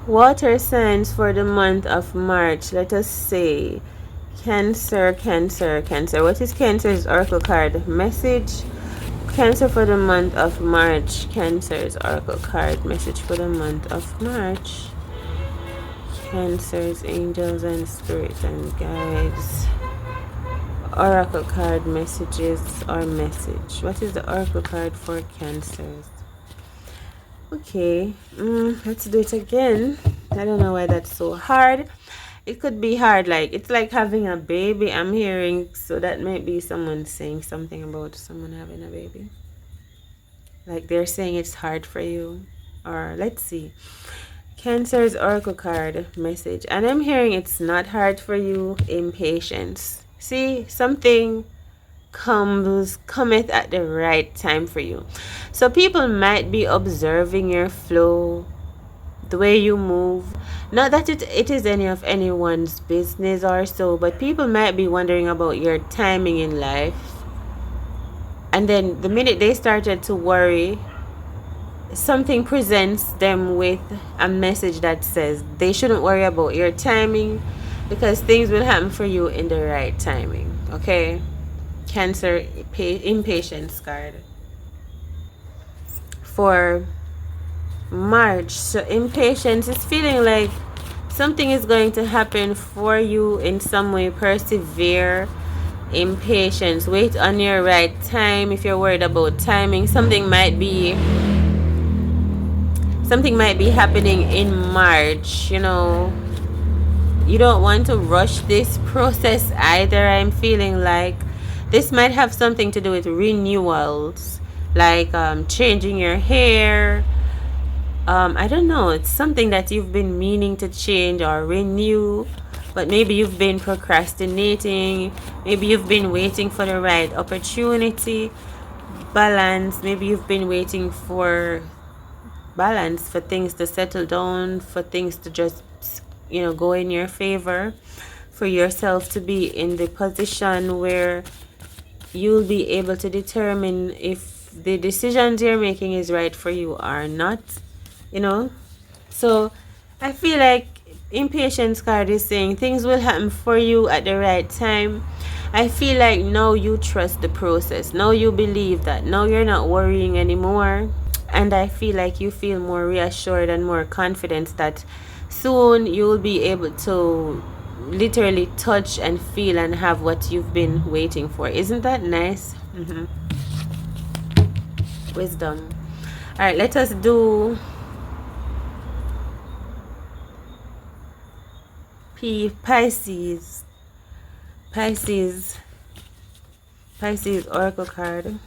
Water signs for the month of March. Let us say Cancer, Cancer, Cancer. What is Cancer's oracle card message? Cancer for the month of March. Cancer's oracle card message for the month of March. Cancer's angels and spirits and guides. Oracle card messages or message. What is the oracle card for Cancers? Okay, let's do it again. I don't know why that's so hard. It could be hard, like it's like having a baby. I'm hearing, so that might be someone saying something about someone having a baby. Like they're saying it's hard for you. Or let's see. Cancer's oracle card message. And I'm hearing it's not hard for you. Impatience. See, something cometh at the right time for you. So people might be observing your flow, the way you move. Not that it is any of anyone's business or so, but people might be wondering about your timing in life. And then the minute they started to worry, something presents them with a message that says they shouldn't worry about your timing because things will happen for you in the right timing. Okay? Cancer impatience card for March. So impatience is feeling like something is going to happen for you in some way. Persevere. Impatience. Wait on your right time. If you're worried about timing, something might be happening in March. You know, you don't want to rush this process either. I'm feeling like this might have something to do with renewals, like changing your hair. I don't know. It's something that you've been meaning to change or renew, but maybe you've been procrastinating. Maybe you've been waiting for the right opportunity. Balance. Maybe you've been waiting for balance, for things to settle down, for things to just, go in your favor, for yourself to be in the position where you'll be able to determine if the decisions you're making is right for you or not. So I feel like impatience card is saying things will happen for you at the right time. I feel like now you trust the process. Now you believe that. Now you're not worrying anymore. And I feel like you feel more reassured and more confident that soon you'll be able to literally touch and feel and have what you've been waiting for. Isn't that nice? Wisdom. All right, let us do Pisces. Pisces oracle card.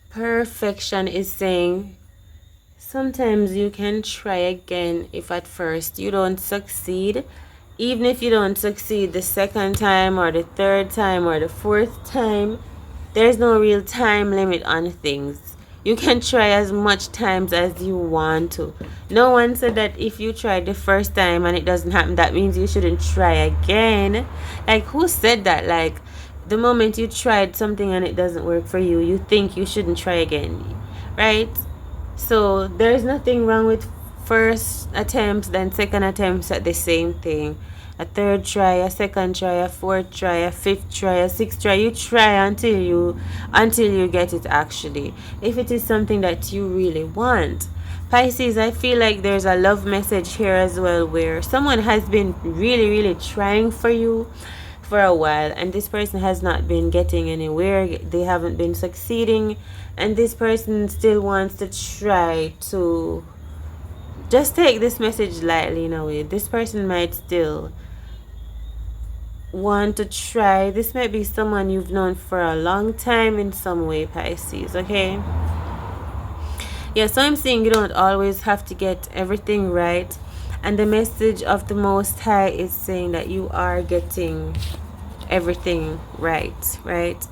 Perfection is saying sometimes you can try again if at first you don't succeed. Even if you don't succeed the second time or the third time or the fourth time, there's no real time limit on things. You can try as much times as you want to. No one said that if you tried the first time and it doesn't happen, that means you shouldn't try again. Like, who said that? Like, the moment you tried something and it doesn't work for you, you think you shouldn't try again, right? So there's nothing wrong with first attempts, then second attempts at the same thing. A third try, a second try, a fourth try, a fifth try, a sixth try. You try until you get it actually. If it is something that you really want. Pisces, I feel like there's a love message here as well where someone has been really, really trying for you for a while and this person has not been getting anywhere. They haven't been succeeding and this person still wants to try to just take this message lightly in a way. This person might still want to try. This might be someone you've known for a long time in some way, Pisces, okay? Yeah, so I'm saying you don't always have to get everything right. And the message of the Most High is saying that you are getting everything right, right?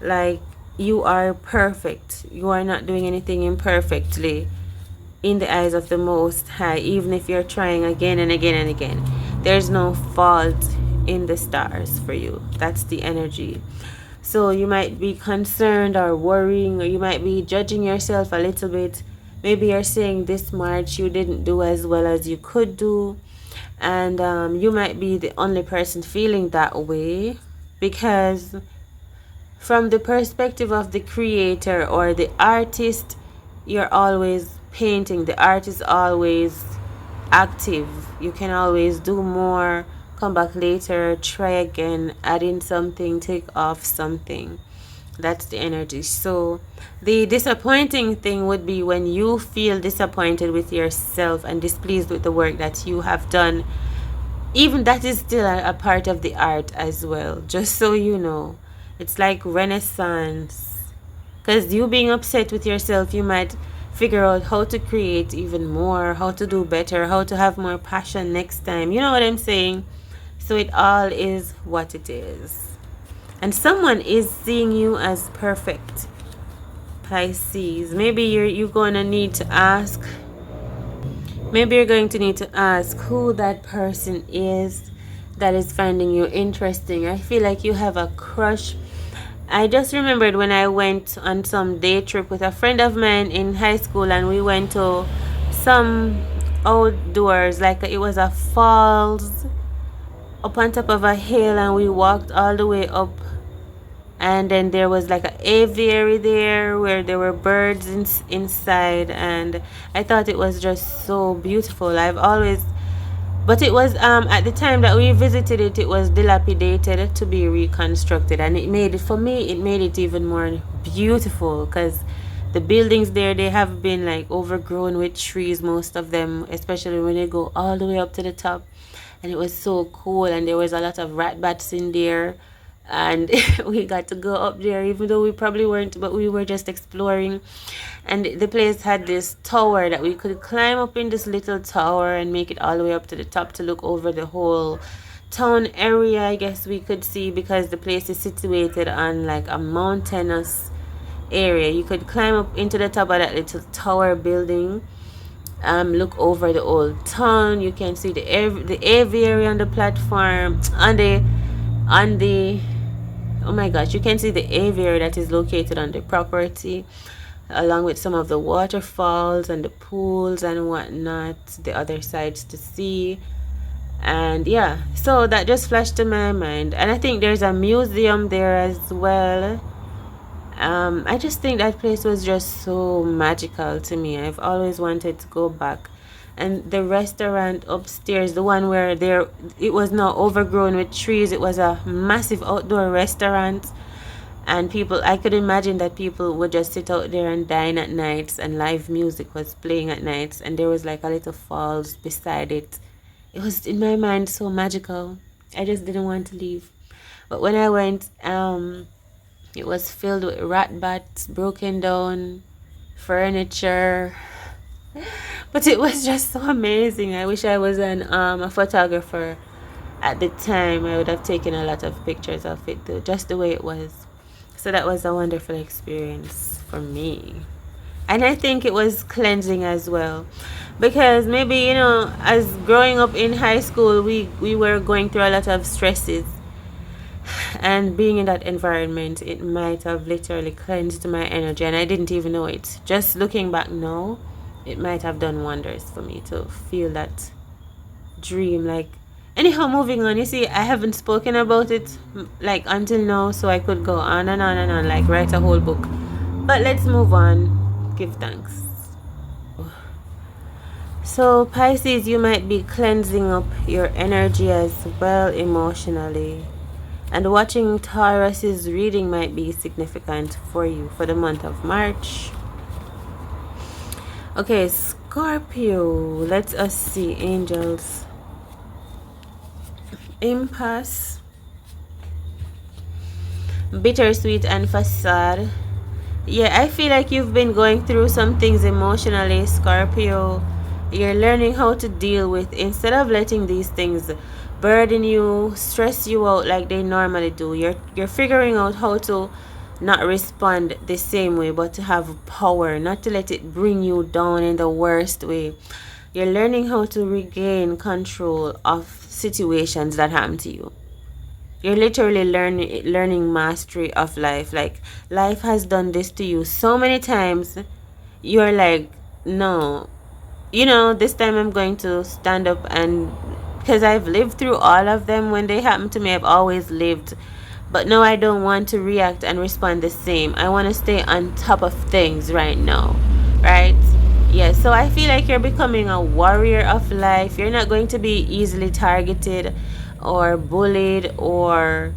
Like, you are perfect. You are not doing anything imperfectly in the eyes of the Most High, even if you're trying again and again and again. There's no fault in the stars for you. That's the energy. So you might be concerned or worrying, or you might be judging yourself a little bit Maybe you're saying this March you didn't do as well as you could do, and you might be the only person feeling that way, because from the perspective of the creator or the artist, you're always painting. The art is always active. You can always do more, come back later, try again, add in something, take off something. That's the energy. So the disappointing thing would be when you feel disappointed with yourself and displeased with the work that you have done. Even that is still a part of the art as well, just so you know. It's like renaissance, because you being upset with yourself, you might figure out how to create even more, how to do better, how to have more passion next time. You know what I'm saying? So it all is what it is, and someone is seeing you as perfect, Pisces. Maybe you're gonna need to ask. Maybe you're going to need to ask who that person is that is finding you interesting. I feel like you have a crush. I just remembered when I went on some day trip with a friend of mine in high school, and we went to some outdoors, like it was a falls up on top of a hill, and we walked all the way up, and then there was like an aviary there where there were birds inside, and I thought it was just so beautiful. I've always, but it was at the time that we visited it, it was dilapidated to be reconstructed, and it made it, for me, it made it even more beautiful, because the buildings there, they have been like overgrown with trees, most of them, especially when they go all the way up to the top. And it was so cool, and there was a lot of rat bats in there, and we got to go up there, even though we probably weren't, but we were just exploring. And the place had this tower that we could climb up in, this little tower, and make it all the way up to the top to look over the whole town area, I guess we could see, because the place is situated on like a mountainous area. You could climb up into the top of that little tower building, look over the old town. You can see the aviary on the platform, on the oh my gosh, you can see the aviary that is located on the property, along with some of the waterfalls and the pools and whatnot, the other sides to see. And yeah, so that just flashed to my mind, and I think there's a museum there as well. I just think that place was just so magical to me. I've always wanted to go back. And the restaurant upstairs, the one where there it was now overgrown with trees, it was a massive outdoor restaurant. And people, I could imagine that people would just sit out there and dine at nights, and live music was playing at nights, and there was like a little falls beside it. It was, in my mind, so magical. I just didn't want to leave. But when I went, it was filled with rat bats, broken down furniture. But it was just so amazing. I wish I was a photographer at the time. I would have taken a lot of pictures of it, though, just the way it was. So that was a wonderful experience for me. And I think it was cleansing as well. Because maybe, as growing up in high school, we were going through a lot of stresses, and being in that environment, it might have literally cleansed my energy, and I didn't even know it. Just looking back now, it might have done wonders for me to feel that dream. Like, anyhow, moving on, you see, I haven't spoken about it like until now, so I could go on and on and on, like write a whole book. But let's move on. Give thanks. So Pisces, you might be cleansing up your energy as well emotionally. And watching Taurus's reading might be significant for you for the month of March. Okay, Scorpio. Let us see, angels. Impasse. Bittersweet and facade. Yeah, I feel like you've been going through some things emotionally, Scorpio. You're learning how to deal with, instead of letting these things burden you, stress you out like they normally do. You're figuring out how to not respond the same way, but to have power, not to let it bring you down in the worst way. You're learning how to regain control of situations that happen to you. You're literally learning mastery of life. Like, life has done this to you so many times. You're like, no, you know, this time I'm going to stand up, and because I've lived through all of them, when they happen to me, I've always lived. But no, I don't want to react and respond the same. I want to stay on top of things right now, right? Yeah, so I feel like you're becoming a warrior of life. You're not going to be easily targeted or bullied or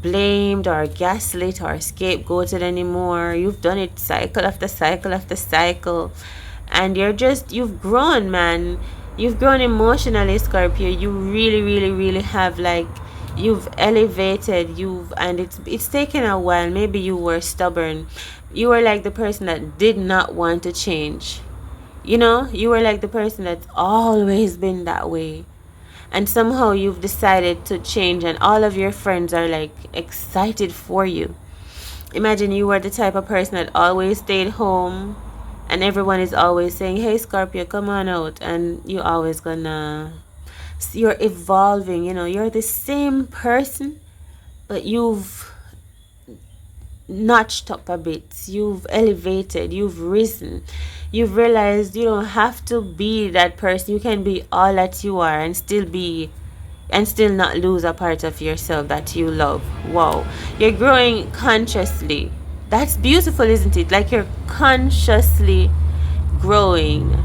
blamed or gaslit or scapegoated anymore. You've done it cycle after cycle after cycle. And you've grown, man. You've grown emotionally, Scorpio. You really, really, really have, like, you've elevated, and it's taken a while. Maybe you were stubborn. You were like the person that did not want to change. You know, you were like the person that's always been that way, and somehow you've decided to change, and all of your friends are like excited for you. Imagine you were the type of person that always stayed home, and everyone is always saying, hey Scorpio, come on out, and you always gonna, you're evolving, you know, you're the same person, but you've notched up a bit, you've elevated, you've risen, you've realized you don't have to be that person. You can be all that you are and still not lose a part of yourself that you love. Wow, you're growing consciously. That's beautiful, isn't it? Like, you're consciously growing.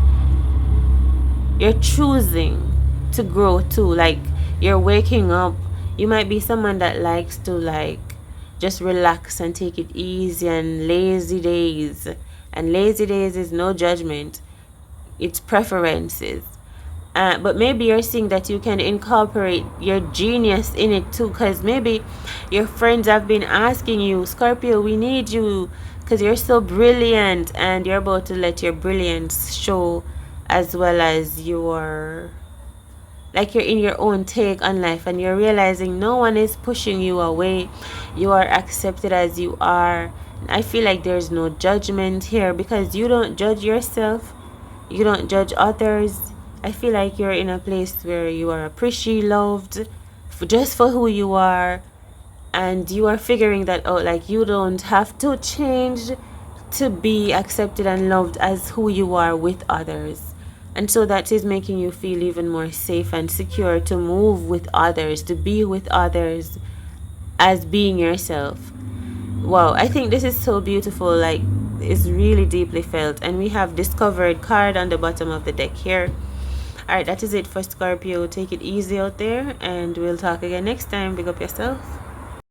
You're choosing to grow too. Like, you're waking up. You might be someone that likes to, like, just relax and take it easy, and lazy days. And lazy days is no judgment, it's preferences. But maybe you're seeing that you can incorporate your genius in it too, because maybe your friends have been asking you, Scorpio, we need you because you're so brilliant, and you're about to let your brilliance show, as well as your, like, you're in your own take on life, and you're realizing no one is pushing you away. You are accepted as you are. I feel like there's no judgment here, because you don't judge yourself, you don't judge others. I feel like you're in a place where you are appreciated, loved just for who you are, and you are figuring that out. Like, you don't have to change to be accepted and loved as who you are with others. And so that is making you feel even more safe and secure to move with others, to be with others as being yourself. Wow, I think this is so beautiful. Like, it's really deeply felt. And we have discovered card on the bottom of the deck here. Alright, that is it for Scorpio. Take it easy out there, and we'll talk again next time. Big up yourself.